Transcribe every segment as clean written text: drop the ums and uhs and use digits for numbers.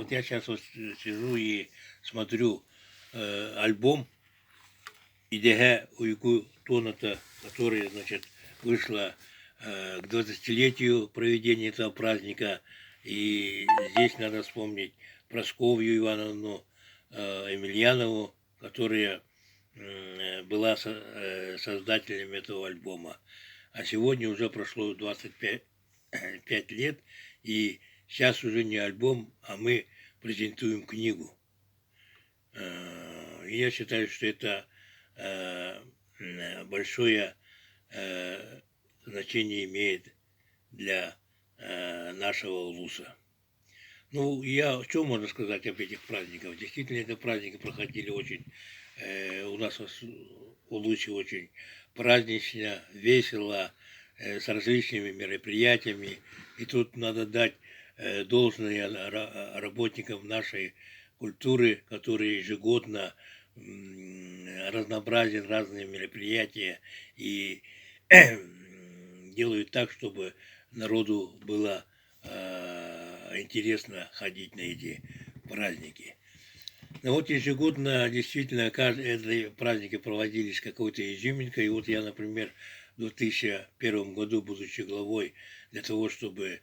вот я сейчас вот сижу и смотрю альбом «Идеге Уйгу Тоната», который, значит, вышла к 20-летию проведения этого праздника. И здесь надо вспомнить Прасковью Ивановну Емельянову, которая была создателем этого альбома. А сегодня уже прошло 25 лет, и сейчас уже не альбом, а мы презентуем книгу. Я считаю, что это большое значение имеет для нашего улуса. Ну, что можно сказать об этих праздниках? Действительно, эти праздники проходили очень, у нас в Улусе очень празднично, весело, с различными мероприятиями. И тут надо дать должное работникам нашей культуры, которые ежегодно разнообразят разные мероприятия и делают так, чтобы народу было интересно ходить на эти праздники. Но вот ежегодно действительно эти праздники проводились какой-то изюминкой. И вот я, например, в 2001 году, будучи главой, для того, чтобы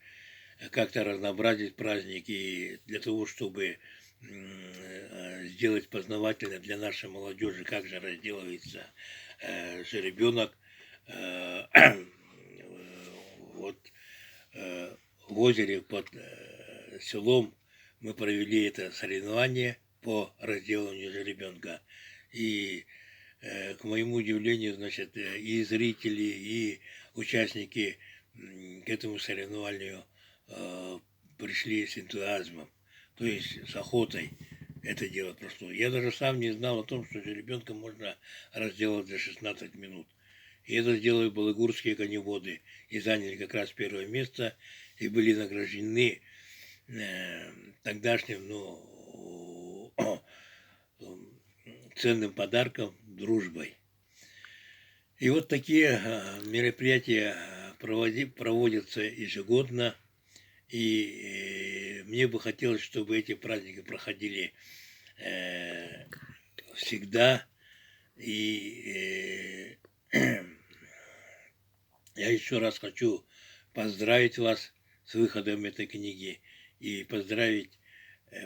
как-то разнообразить праздники, и для того, чтобы сделать познавательно для нашей молодежи, как же разделывается жеребенок, вот в озере под селом мы провели это соревнование по разделыванию жеребенка. И, к моему удивлению, значит, и зрители, и участники к этому соревнованию пришли с энтузиазмом, то есть с охотой это дело прошло. Я даже сам не знал о том, что жеребенка можно разделать за 16 минут. И это сделали балыгурские коневоды и заняли как раз первое место и были награждены тогдашним, ценным подарком, дружбой. И вот такие мероприятия проводятся ежегодно. И мне бы хотелось, чтобы эти праздники проходили всегда. И я еще раз хочу поздравить вас с выходом этой книги и поздравить,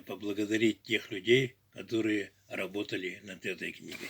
поблагодарить тех людей, которые работали над этой книгой.